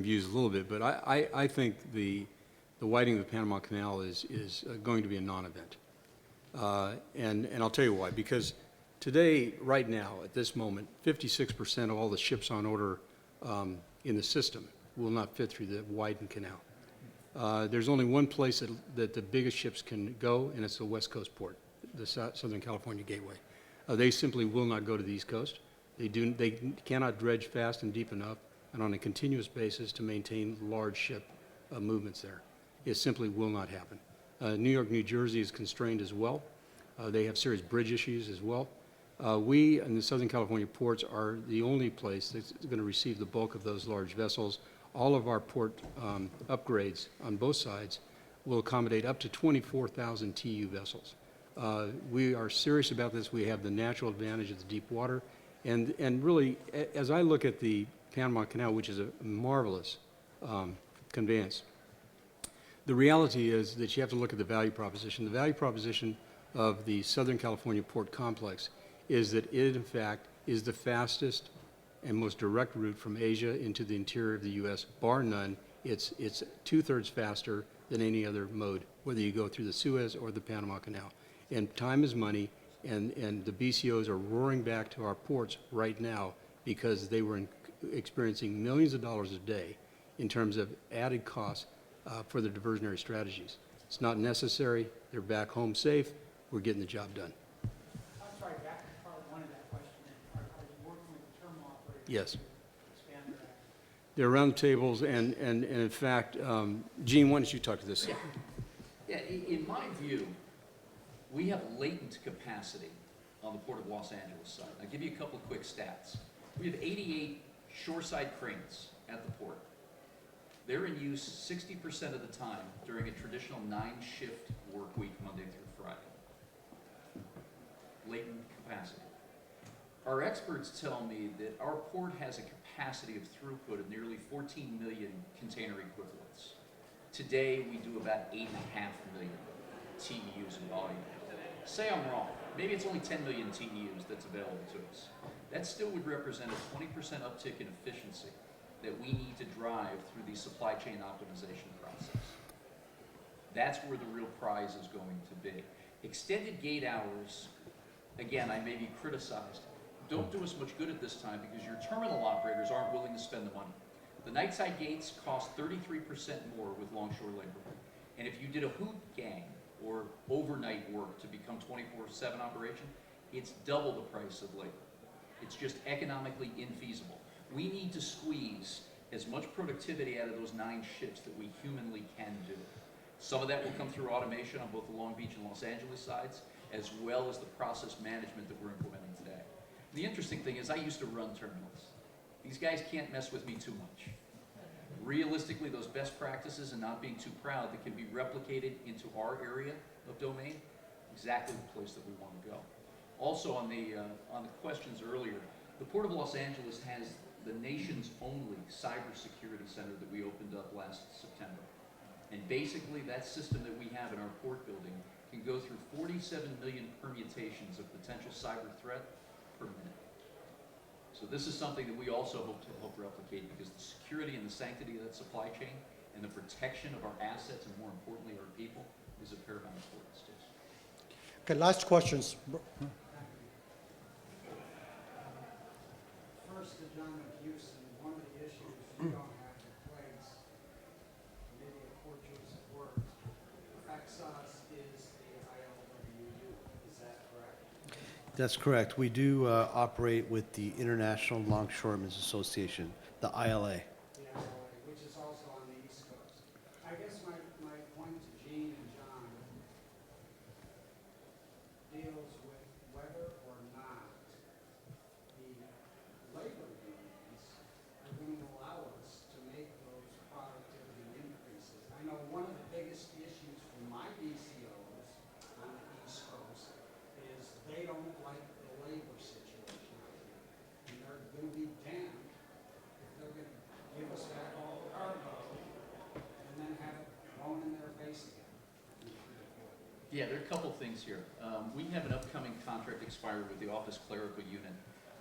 views a little bit, but I think the widening of the Panama Canal is going to be a non-event. And I'll tell you why. Because today, right now, at this moment, 56% of all the ships on order in the system will not fit through the widened canal. There's only one place that the biggest ships can go, and it's the West Coast port, the Southern California Gateway. They simply will not go to the East Coast. They cannot dredge fast and deep enough and on a continuous basis to maintain large ship movements there. It simply will not happen. New York, New Jersey is constrained as well. They have serious bridge issues as well. We in the Southern California ports are the only place that's going to receive the bulk of those large vessels. All of our port upgrades on both sides will accommodate up to 24,000 TEU vessels. We are serious about this. We have the natural advantage of the deep water. And really, as I look at the Panama Canal, which is a marvelous conveyance, the reality is that you have to look at the value proposition. The value proposition of the Southern California Port Complex is that it, in fact, is the fastest and most direct route from Asia into the interior of the U.S., bar none. It's two-thirds faster than any other mode, whether you go through the Suez or the Panama Canal. And time is money, and the BCOs are roaring back to our ports right now because they were experiencing millions of dollars a day in terms of added costs for their diversionary strategies. It's not necessary. They're back home safe. We're getting the job done. I'm sorry, back to part one of that question. Are you working with the terminal operators? Yes. To expand their access? They're round tables, and in fact, Gene, why don't you talk to this? Yeah, in my view, we have latent capacity on the Port of Los Angeles side. I'll give you a couple of quick stats. We have 88 shoreside cranes at the port. They're in use 60% of the time during a traditional 9-shift work week, Monday through Friday. Latent capacity. Our experts tell me that our port has a capacity of throughput of nearly 14 million container equivalents. Today, we do about 8.5 million TEUs in volume. Say I'm wrong. Maybe it's only 10 million TEUs that's available to us. That still would represent a 20% uptick in efficiency that we need to drive through the supply chain optimization process. That's where the real prize is going to be. Extended gate hours, again, I may be criticized, don't do us much good at this time because your terminal operators aren't willing to spend the money. The nightside gates cost 33% more with longshore labor. And if you did a hoot gang or overnight work to become 24/7 operation, it's double the price of labor. It's just economically infeasible. We need to squeeze as much productivity out of those 9 ships that we humanly can do. Some of that will come through automation on both the Long Beach and Los Angeles sides, as well as the process management that we're implementing today. The interesting thing is I used to run terminals. These guys can't mess with me too much. Realistically, those best practices and not being too proud that can be replicated into our area of domain, exactly the place that we want to go. Also on the questions earlier, the Port of Los Angeles has the nation's only cybersecurity center that we opened up last September. And basically that system that we have in our port building can go through 47 million permutations of potential cyber threat per minute. So this is something that we also hope to replicate because the security and the sanctity of that supply chain and the protection of our assets and more importantly our people is of paramount importance to us. Okay, last questions. First to John Houston, one of the issues you don't have in place, maybe a poor choice of words, affects us is the ILWU. Is that correct? That's correct. We do operate with the International Longshoremen's Association, the ILA. The ILA, which is also on the East Coast. I guess my point to Gene and John deals with whether or not the labor unions are going to allow us to make those productivity increases. I know one of the biggest issues for my DCOs on the East Coast is they don't like the labor situation out here. And they're going to be damned if they're going to give us back all the cargo and then have it thrown in their face again. Yeah, there are a couple things here. We have an upcoming contract expiry with the Office Clerical Unit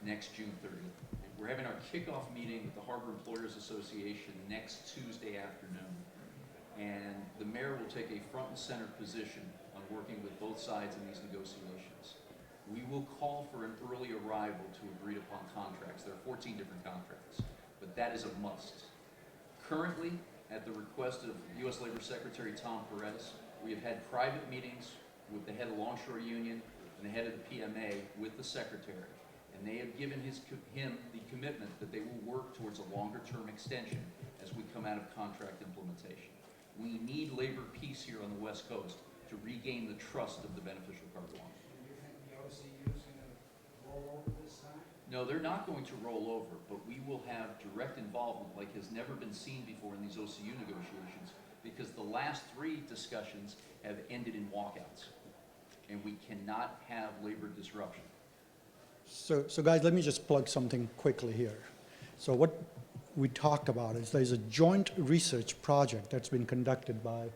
next June 30th. And we're having our kickoff meeting with the Harbor Employers Association next Tuesday afternoon. And the mayor will take a front and center position on working with both sides in these negotiations. We will call for an early arrival to agreed upon contracts. There are 14 different contracts, but that is a must. Currently, at the request of U.S. Labor Secretary Tom Perez, we have had private meetings with the head of Longshore Union and the head of the PMA with the secretary, and they have given him the commitment that they will work towards a longer-term extension as we come out of contract implementation. We need labor peace here on the West Coast to regain the trust of the beneficial cargo owners. Do you think the OCU is going to roll over this time? No, they're not going to roll over, but we will have direct involvement like has never been seen before in these OCU negotiations, because the last 3 discussions have ended in walkouts, and we cannot have labor disruption. So guys, let me just plug something quickly here. So what we talked about is there's a joint research project that's been conducted by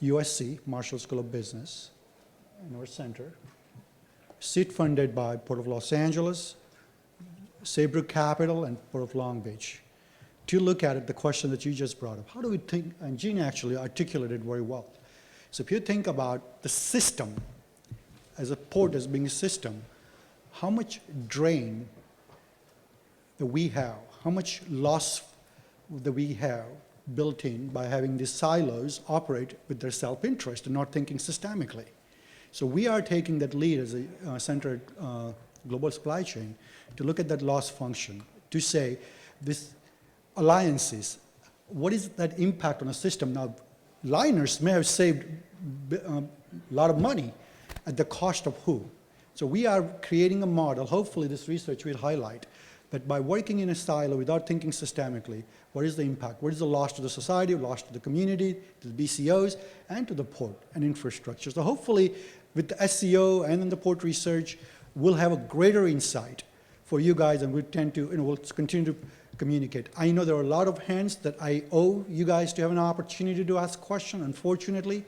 USC, Marshall School of Business, in our center, seed funded by Port of Los Angeles, Saybrook Capital, and Port of Long Beach, to look at it, the question that you just brought up. How do we think, and Gene actually articulated very well. So if you think about the system, as a port as being a system, how much drain that we have, how much loss that we have built in by having these silos operate with their self-interest and not thinking systemically. So we are taking that lead as a centered global supply chain to look at that loss function, to say this alliances, what is that impact on a system? Now, liners may have saved a lot of money at the cost of who? So we are creating a model, hopefully this research will highlight, that by working in a silo without thinking systemically, what is the impact? What is the loss to the society, loss to the community, to the BCOs, and to the port and infrastructure? So hopefully with the SCO and then the port research, we'll have a greater insight for you guys, and we'll we'll continue to communicate. I know there are a lot of hands that I owe you guys to have an opportunity to ask questions. Unfortunately,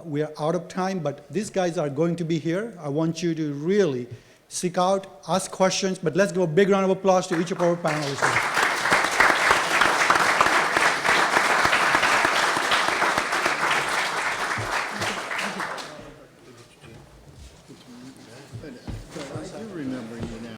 we are out of time, but these guys are going to be here. I want you to really seek out, ask questions, but let's give a big round of applause to each of our panelists.